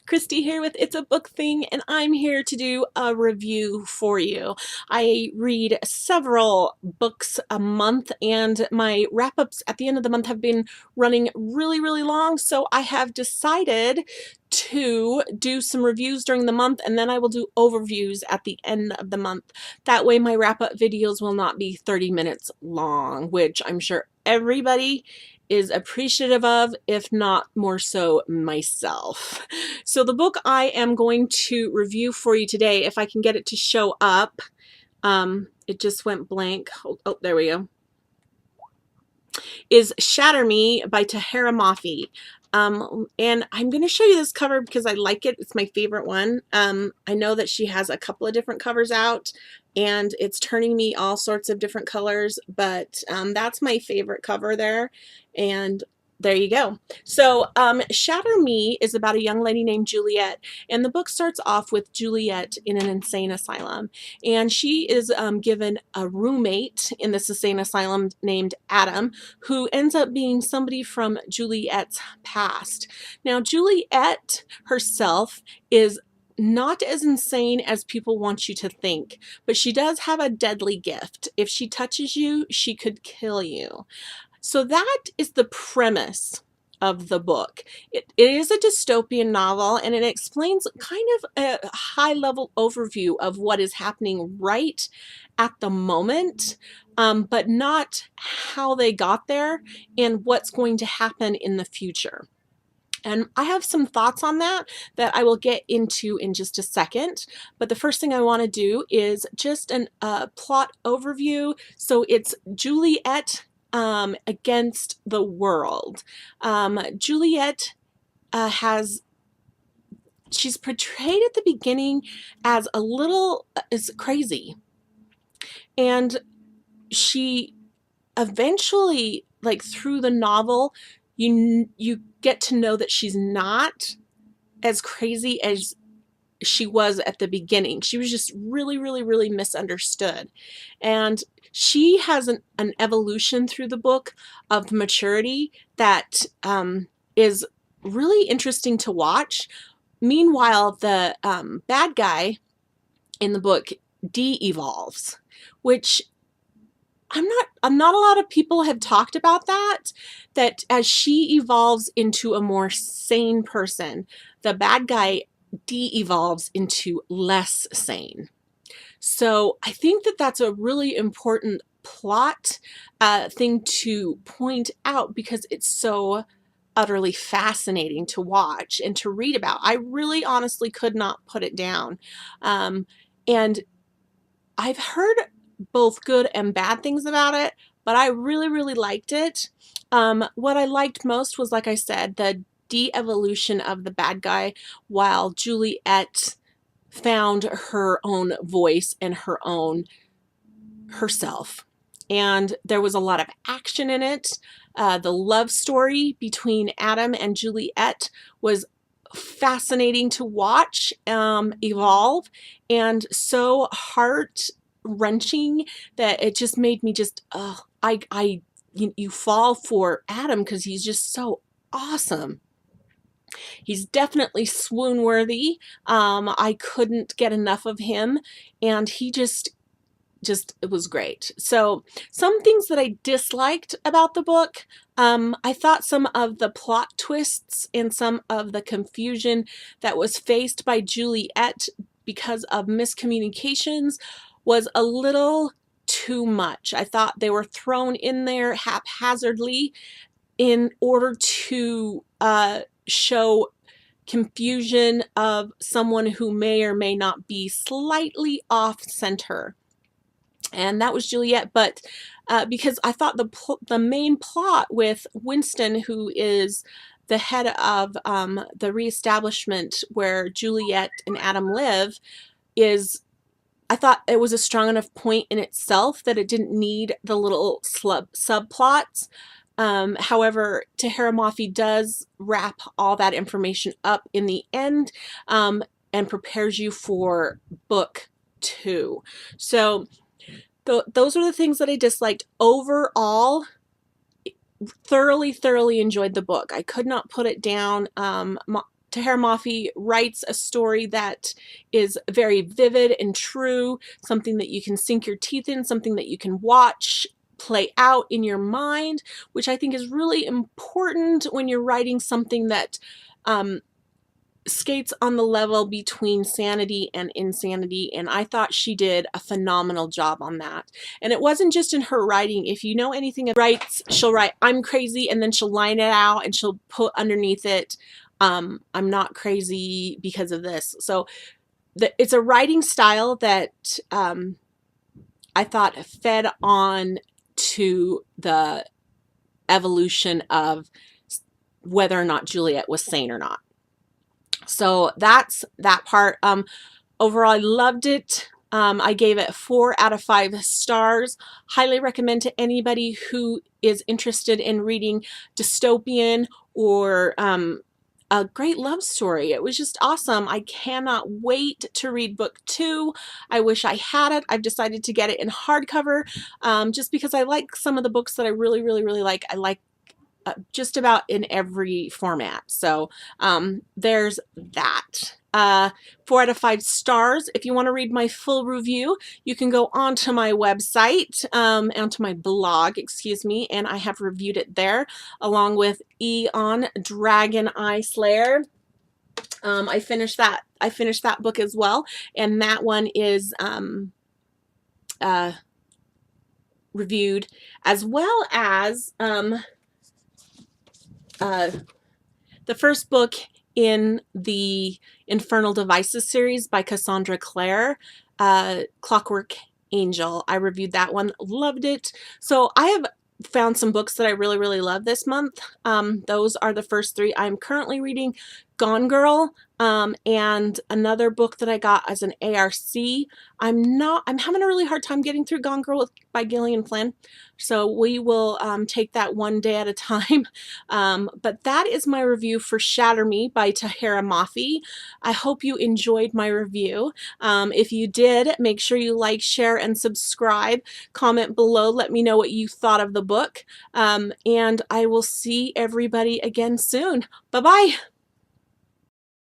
Christie here with It's a Book Thing, and I'm here to do a review for you. I read several books a month, and my wrap-ups at the end of the month have been running really long, so I have decided to do some reviews during the month, and then I will do overviews at the end of the month. That way my wrap-up videos will not be 30 minutes long, which I'm sure everybody is appreciative of, if not more so myself. So the book I am going to review for you today, if I can get it to show up, it just went blank. Oh, there we go. Is Shatter Me by Tahereh Mafi. And I'm going to show you this cover because I like it. It's my favorite one. I know that she has a couple of different covers out, and it's turning me all sorts of different colors, but that's my favorite cover there. And there you go. So Shatter Me is about a young lady named Juliet, and the book starts off with Juliet in an insane asylum, and she is given a roommate in this insane asylum named Adam, who ends up being somebody from Juliet's past. Now Juliet herself is not as insane as people want you to think, but she does have a deadly gift. If she touches you, she could kill you. So that is the premise of the book. It is a dystopian novel, and it explains kind of a high-level overview of what is happening right at the moment, but not how they got there and what's going to happen in the future. And I have some thoughts on that I will get into in just a second. But the first thing I want to do is just a plot overview. So it's Juliet against the world. Juliet she's portrayed at the beginning as a little is crazy, and she eventually, like through the novel, you get to know that she's not as crazy as she was at the beginning. She was just really misunderstood, and she has an evolution through the book of maturity that is really interesting to watch. Meanwhile, the bad guy in the book de-evolves, which not a lot of people have talked about that as she evolves into a more sane person, the bad guy de-evolves into less sane. So I think that that's a really important plot thing to point out, because it's so utterly fascinating to watch and to read about. I really honestly could not put it down. And I've heard both good and bad things about it, but I really liked it. What I liked most was, like I said, the de-evolution of the bad guy, while Juliet found her own voice and herself. And there was a lot of action in it. The love story between Adam and Juliet was fascinating to watch evolve, and so heart-wrenching that it just made me just you fall for Adam because he's just so awesome. He's definitely swoon worthy. I couldn't get enough of him, and he just it was great. So some things that I disliked about the book, I thought some of the plot twists and some of the confusion that was faced by Juliet because of miscommunications was a little too much. I thought they were thrown in there haphazardly in order to show confusion of someone who may or may not be slightly off center. And that was Juliet, but because I thought the main plot with Winston, who is the head of the reestablishment where Juliet and Adam live, I thought it was a strong enough point in itself that it didn't need the little subplots. However, Tahereh Mafi does wrap all that information up in the end and prepares you for book 2. So those are the things that I disliked. Overall, thoroughly enjoyed the book. I could not put it down. Tahereh Mafi writes a story that is very vivid and true, something that you can sink your teeth in, something that you can watch play out in your mind, which I think is really important when you're writing something that skates on the level between sanity and insanity, and I thought she did a phenomenal job on that. And it wasn't just in her writing. If you know anything about she'll write "I'm crazy" and then she'll line it out and she'll put underneath it, "I'm not crazy because of this." So it's a writing style that I thought fed on to the evolution of whether or not Juliet was sane or not. So that's that part. Overall, I loved it. I gave it 4 out of 5 stars. Highly recommend to anybody who is interested in reading dystopian or a great love story. It was just awesome. I cannot wait to read book 2. I wish I had it. I've decided to get it in hardcover just because I like some of the books that I really, really, really like. I like just about in every format. So there's that. 4 out of 5 stars. If you want to read my full review, you can go onto my website, onto my blog, excuse me, and I have reviewed it there, along with Eon Dragon Eye Slayer. I finished that book as well, and that one is reviewed, as well as the first book in the Infernal Devices series by Cassandra Clare, Clockwork Angel. I reviewed that one, loved it. So I have found some books that I really, really love this month. Those are the first 3. I'm currently reading Gone Girl, and another book that I got as an ARC. I'm having a really hard time getting through Gone Girl by Gillian Flynn, so we will take that one day at a time. But that is my review for Shatter Me by Tahereh Mafi. I hope you enjoyed my review. If you did, make sure you like, share, and subscribe. Comment below, let me know what you thought of the book, and I will see everybody again soon. Bye-bye.